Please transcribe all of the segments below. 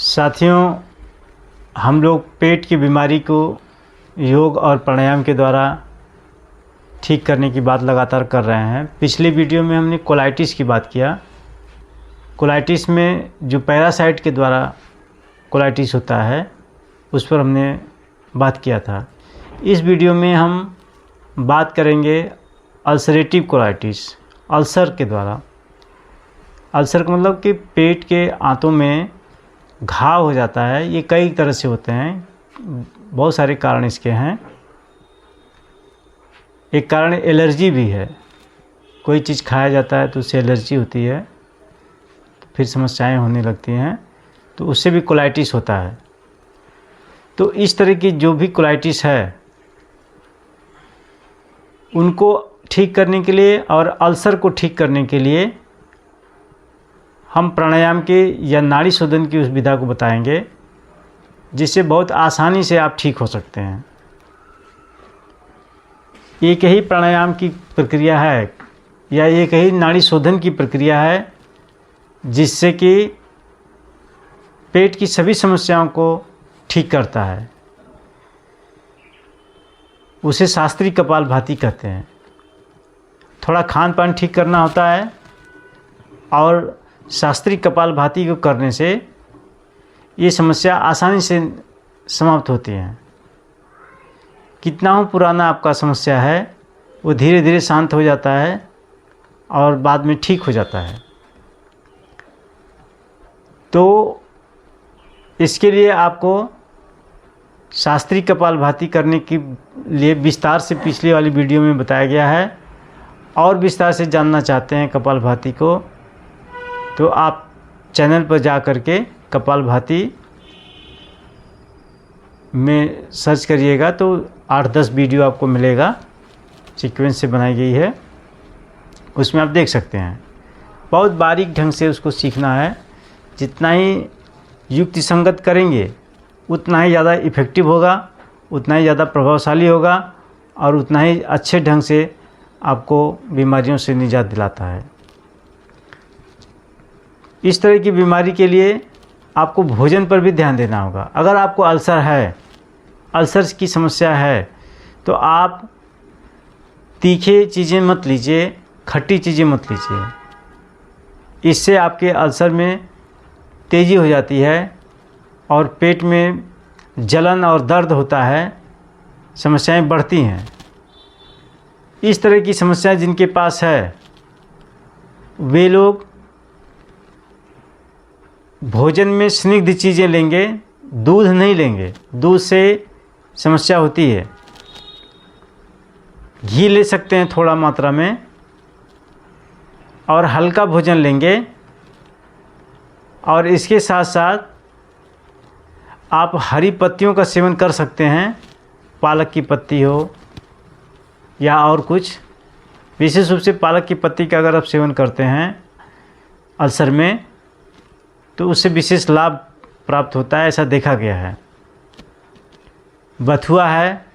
साथियों, हम लोग पेट की बीमारी को योग और प्राणायाम के द्वारा ठीक करने की बात लगातार कर रहे हैं। पिछले वीडियो में हमने कोलाइटिस की बात किया। कोलाइटिस में जो पैरासाइट के द्वारा कोलाइटिस होता है उस पर हमने बात किया था। इस वीडियो में हम बात करेंगे अल्सरेटिव कोलाइटिस, अल्सर के द्वारा। अल्सर का मतलब कि पेट के आंतों में घाव हो जाता है। ये कई तरह से होते हैं, बहुत सारे कारण इसके हैं। एक कारण एलर्जी भी है। कोई चीज़ खाया जाता है तो उससे एलर्जी होती है, फिर समस्याएं होने लगती हैं, तो उससे भी कोलाइटिस होता है। तो इस तरह की जो भी कोलाइटिस है उनको ठीक करने के लिए और अल्सर को ठीक करने के लिए हम प्राणायाम के या नाड़ी शोधन की उस विधा को बताएंगे, जिससे बहुत आसानी से आप ठीक हो सकते हैं। एक ही प्राणायाम की प्रक्रिया है या एक ही नाड़ी शोधन की प्रक्रिया है जिससे कि पेट की सभी समस्याओं को ठीक करता है। उसे शास्त्रीय कपालभाति कहते हैं। थोड़ा खान पान ठीक करना होता है और शास्त्रीय कपालभाति को करने से ये समस्या आसानी से समाप्त होती है। कितना हो पुराना आपका समस्या है वो धीरे धीरे शांत हो जाता है और बाद में ठीक हो जाता है। तो इसके लिए आपको शास्त्रीय कपालभाति करने के लिए विस्तार से पिछले वाली वीडियो में बताया गया है। और विस्तार से जानना चाहते हैं कपालभाति को तो आप चैनल पर जा कर के कपालभाति में सर्च करिएगा तो 8-10 वीडियो आपको मिलेगा, सीक्वेंस से बनाई गई है। उसमें आप देख सकते हैं। बहुत बारीक ढंग से उसको सीखना है। जितना ही युक्ति संगत करेंगे उतना ही ज़्यादा इफ़ेक्टिव होगा, उतना ही ज़्यादा प्रभावशाली होगा और उतना ही अच्छे ढंग से आपको बीमारियों से निजात दिलाता है। इस तरह की बीमारी के लिए आपको भोजन पर भी ध्यान देना होगा। अगर आपको अल्सर है, अल्सर की समस्या है, तो आप तीखे चीज़ें मत लीजिए, खट्टी चीज़ें मत लीजिए। इससे आपके अल्सर में तेज़ी हो जाती है और पेट में जलन और दर्द होता है, समस्याएं बढ़ती हैं। इस तरह की समस्या जिनके पास है वे लोग भोजन में स्निग्ध चीज़ें लेंगे, दूध नहीं लेंगे। दूध से समस्या होती है। घी ले सकते हैं थोड़ा मात्रा में और हल्का भोजन लेंगे। और इसके साथ साथ आप हरी पत्तियों का सेवन कर सकते हैं। पालक की पत्ती हो या और कुछ, विशेष रूप से पालक की पत्ती का अगर आप सेवन करते हैं अल्सर में तो उससे विशेष लाभ प्राप्त होता है, ऐसा देखा गया है। बथुआ है,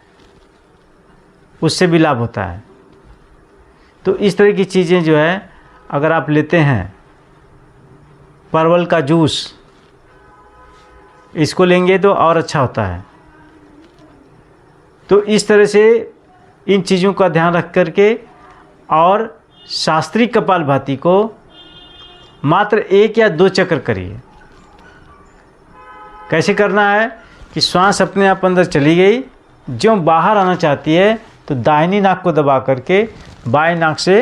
उससे भी लाभ होता है। तो इस तरह की चीज़ें जो है अगर आप लेते हैं, परवल का जूस इसको लेंगे तो और अच्छा होता है। तो इस तरह से इन चीज़ों का ध्यान रख करके और शास्त्रीय कपालभाति को मात्र 1 या 2 चक्कर करिए। कैसे करना है कि श्वास अपने आप अंदर चली गई, जो बाहर आना चाहती है तो दाहिनी नाक को दबा करके बाएं नाक से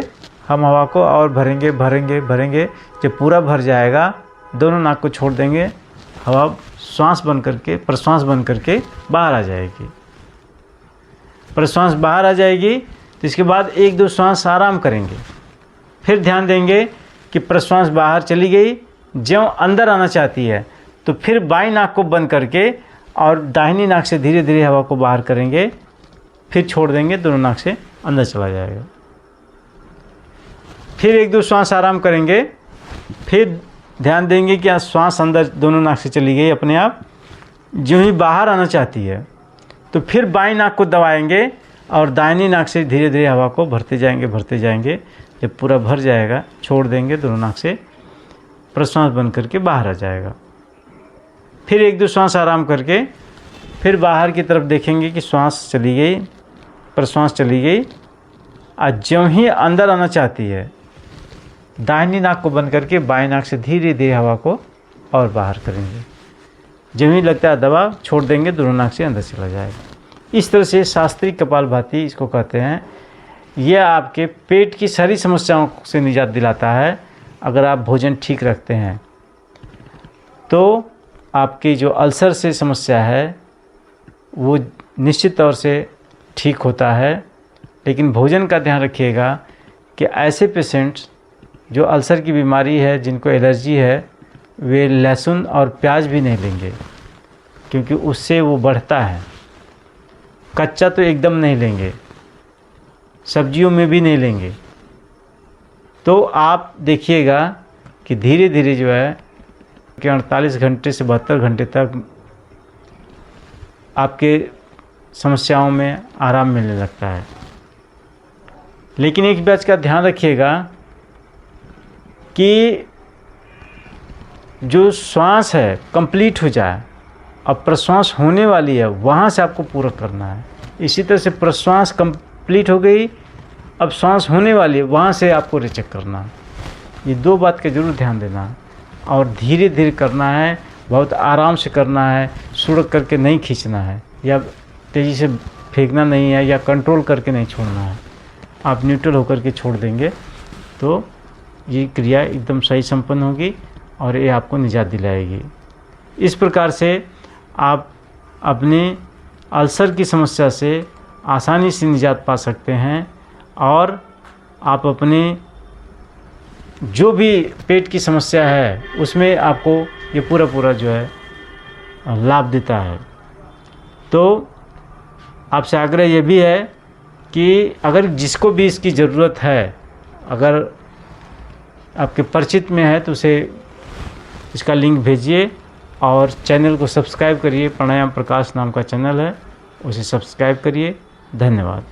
हम हवा को और भरेंगे भरेंगे भरेंगे। जब पूरा भर जाएगा दोनों नाक को छोड़ देंगे, हवा श्वास बन करके प्रश्वास बन करके बाहर आ जाएगी। प्रश्वास बाहर आ जाएगी तो इसके बाद 1-2 श्वास आराम करेंगे। फिर ध्यान देंगे कि प्रश्वास बाहर चली गई, ज्यों अंदर आना चाहती है तो फिर बाईं नाक को बंद करके और दाहिनी नाक से धीरे धीरे हवा को बाहर करेंगे। फिर छोड़ देंगे, दोनों नाक से अंदर चला जाएगा। फिर 1-2 श्वास आराम करेंगे। फिर ध्यान देंगे कि श्वास अंदर दोनों नाक से चली गई अपने आप, ज्यों ही बाहर आना चाहती है तो फिर बाईं नाक को दबाएंगे और दाहिनी नाक से धीरे धीरे हवा को भरते जाएंगे। जब पूरा भर जाएगा छोड़ देंगे, दोनों नाक से प्रश्वास बंद करके बाहर आ जाएगा। फिर 1-2 श्वास आराम करके फिर बाहर की तरफ देखेंगे कि श्वास चली गई, प्रश्वास चली गई। और ज्यों ही अंदर आना चाहती है, दाहिनी नाक को बंद करके बाएं नाक से धीरे धीरे हवा को और बाहर करेंगे। जब ही लगता है दबाव, छोड़ देंगे, दोनों नाक से अंदर चला जाएगा। इस तरह से शास्त्रीय कपालभाति इसको कहते हैं। यह आपके पेट की सारी समस्याओं से निजात दिलाता है। अगर आप भोजन ठीक रखते हैं तो आपकी जो अल्सर से समस्या है वो निश्चित तौर से ठीक होता है। लेकिन भोजन का ध्यान रखिएगा कि ऐसे पेशेंट्स जो अल्सर की बीमारी है, जिनको एलर्जी है, वे लहसुन और प्याज भी नहीं लेंगे, क्योंकि उससे वो बढ़ता है। कच्चा तो एकदम नहीं लेंगे, सब्जियों में भी नहीं लेंगे। तो आप देखिएगा कि धीरे धीरे जो है कि 48 घंटे से 72 घंटे तक आपके समस्याओं में आराम मिलने लगता है। लेकिन एक बात का ध्यान रखिएगा कि जो श्वास है कंप्लीट हो जाए, अब प्रश्वास होने वाली है, वहाँ से आपको पूरा करना है। इसी तरह से प्रश्वास कंप्लीट हो गई, अब श्वास होने वाली है, वहाँ से आपको रिचेक करना है। ये 2 बात का जरूर ध्यान देना है और धीरे धीरे करना है, बहुत आराम से करना है। सुड़क करके नहीं खींचना है या तेज़ी से फेंकना नहीं है या कंट्रोल करके नहीं छोड़ना है। आप न्यूट्रल होकर के छोड़ देंगे तो ये क्रिया एकदम सही संपन्न होगी और ये आपको निजात दिलाएगी। इस प्रकार से आप अपने अल्सर की समस्या से आसानी से निजात पा सकते हैं और आप अपने जो भी पेट की समस्या है उसमें आपको ये पूरा जो है लाभ देता है। तो आपसे आग्रह ये भी है कि अगर जिसको भी इसकी ज़रूरत है, अगर आपके परिचित में है, तो उसे इसका लिंक भेजिए और चैनल को सब्सक्राइब करिए। प्राणायाम प्रकाश नाम का चैनल है, उसे सब्सक्राइब करिए। धन्यवाद।